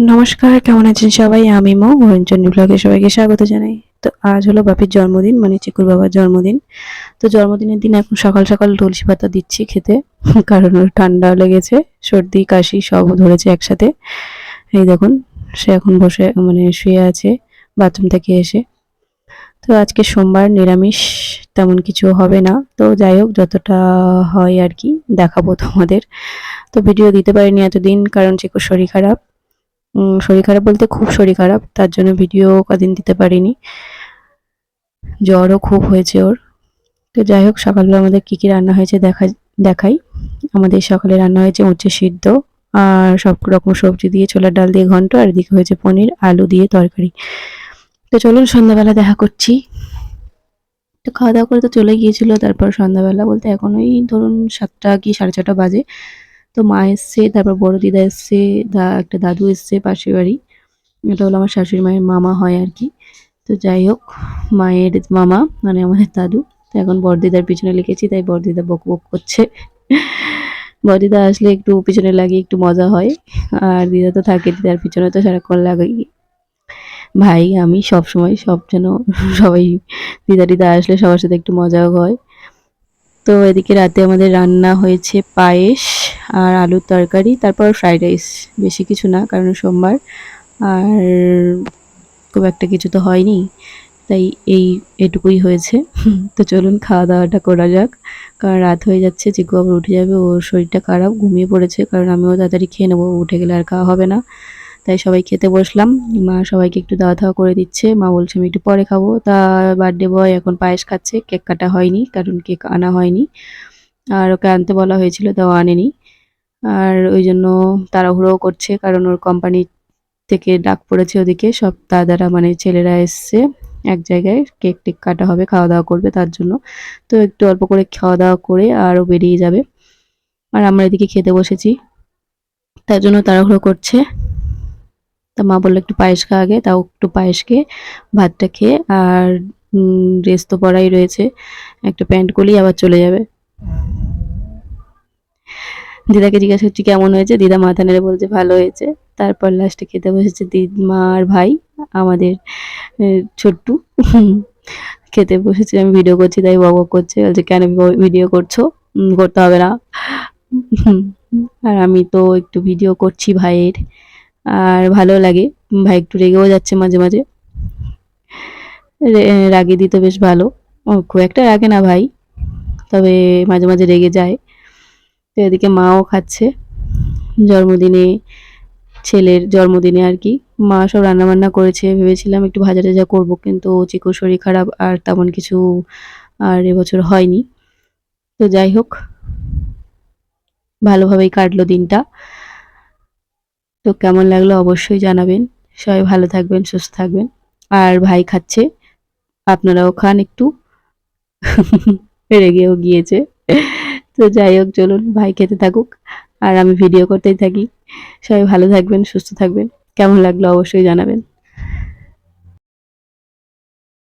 নমস্কার, কেমন আছেন সবাই? আমি মৌ মৌরঞ্জনী ব্লগে সবাইকে স্বাগত জানাই। তো আজ হলো বাপির জন্মদিন, মানে চিকুর বাবার জন্মদিন। তো জন্মদিনের দিন এখন সকাল সকাল তুলসী পাতা দিচ্ছি খেতে কারণ ওর ঠান্ডা লেগেছে, সর্দি কাশি সব ধরেছে একসাথে। এই দেখুন, সে এখন বসে মানে শুয়ে আছে বাথরুম থেকে এসে। তো আজকে সোমবার, নিরামিষ তেমন কিছু হবে না। তো যাই হোক, যতটা হয় আর কি দেখাবো তোমাদের। তো ভিডিও দিতে পারিনি এতদিন কারণ চিকুর শরীর খারাপ। শরীর খারাপ বলতে খুব শরীর খারাপ, তার জন্য ভিডিও কদিন দিতে পারিনি। জ্বরও খুব হয়েছে ওর। তো যাই হোক, সকালবেলা আমাদের কি কি রান্না হয়েছে দেখাই। আমাদের সকালে রান্না হয়েছে উচ্ছে সিদ্ধ আর সব রকম সবজি দিয়ে, ছোলার ডাল দিয়ে ঘন্ট, আর এদিকে হয়েছে পনির আলু দিয়ে তরকারি। তো চলুন সন্ধ্যাবেলা দেখা করছি। তো খাওয়া দাওয়া করে তো চলে গিয়েছিল, তারপর সন্ধ্যাবেলা বলতে এখন ওই ধরুন 7টা কি 6:30 বাজে। তো মা এসছে, তারপর বড় দিদা এসছে, একটা দাদু এসছে পাশের বাড়ি। এটা হলো আমার শাশুড়ি মায়ের মামা হয় আর কি। তো যাই হোক, মায়ের মামা মানে আমাদের দাদু। তো এখন বড়দিদার পিছনে লিখেছি, তাই বড়দিদা বক বক করছে। বড়দিদা আসলে একটু পিছনে লাগিয়ে একটু মজা হয়। আর দিদা তো থাকে, দিদার পিছনে তো সারাক্ষণ লাগাই। ভাই আমি সব সময় সব যেন সবাই, দিদা আসলে সবার সাথে একটু মজাও হয়। তো এদিকে রাতে আমাদের রান্না হয়েছে পায়েস আর আলুর তরকারি, তারপর ফ্রাইড রাইস। বেশি কিছু না কারণ সোমবার, আর খুব একটা কিছু তো হয়নি, তাই এটুকুই হয়েছে। তো চলুন খাওয়া দাওয়াটা করা যাক, কারণ রাত হয়ে যাচ্ছে, চিকু আবার উঠে যাবে, ওর শরীরটা খারাপ, ঘুমিয়ে পড়েছে। কারণ আমিও তাড়াতাড়ি খেয়ে নেবো, উঠে গেলে আর খাওয়া হবে না। তাই সবাই খেতে বসলাম। মা সবাইকে একটু দাওয়া দাওয়া করে দিচ্ছে, মা বলছে আমি একটু পরে খাবো। তা বার্থডে বয় এখন পায়েস খাচ্ছে, কেক কাটা হয়নি কারণ কেক আনা হয়নি, আর ওকে আনতে বলা হয়েছিল তাও আনেনি। আর ওই জন্য তাড়াহুড়োও করছে কারণ ওর কোম্পানি থেকে ডাক পড়েছে, ওদিকে সব দাদারা মানে ছেলেরা এসছে এক জায়গায়, কেক টেক কাটা হবে, খাওয়া দাওয়া করবে তার জন্য। তো একটু অল্প করে খাওয়া দাওয়া করে আরও বেরিয়ে যাবে। আর আমরা এদিকে খেতে বসেছি, তার জন্য তাড়াহুড়ো করছে। তা মা বললো একটু পায়েস খা আগে, তাও একটু পায়েস খেয়ে ভাতটা খেয়ে, আর ড্রেস তো পরাই রয়েছে, একটা প্যান্ট করলেই আবার চলে যাবে। দিদাকে জিজ্ঞাসা করছি কেমন হয়েছে, দিদা মাথা নেড়ে বলছে ভালো হয়েছে। তারপর লাস্টে খেতে বসেছে মা আর ভাই, আমাদের ছোট্টু। খেতে বসেছে, আমি ভিডিও করছি তাই বক বক করছে, বলছে কেন ভিডিও করছো, করতে হবে না। আর আমি তো একটু ভিডিও করছি ভাইয়ের, আর ভালো লাগে। ভাই একটু রেগেও যাচ্ছে মাঝে মাঝে, রাগে দিতে বেশ ভালো। ও খুব একটা রাগে না ভাই, তবে মাঝে মাঝে রেগে যায়। তো এদিকে মাও খাচ্ছে, জন্মদিনে, ছেলের জন্মদিনে আর কি। মা সব রান্নাবান্না করেছে, ভেবেছিলাম একটু ভাজা টাজা করবো, কিন্তু চিকুর শরীর খারাপ আর তেমন কিছু আর এবছর হয়নি। তো যাই হোক, ভালোভাবেই কাটলো দিনটা। তো কেমন লাগলো অবশ্যই জানাবেন। সবাই ভালো থাকবেন, সুস্থ থাকবেন। আর ভাই খাচ্ছে, আপনারাও খান একটু। রেগেও গিয়েছে। তো যাই হোক, চলুন ভাই খেতে থাকুক আর আমি ভিডিও করতেই থাকি। সবাই ভালো থাকবেন, সুস্থ থাকবেন। কেমন লাগলো অবশ্যই জানাবেন।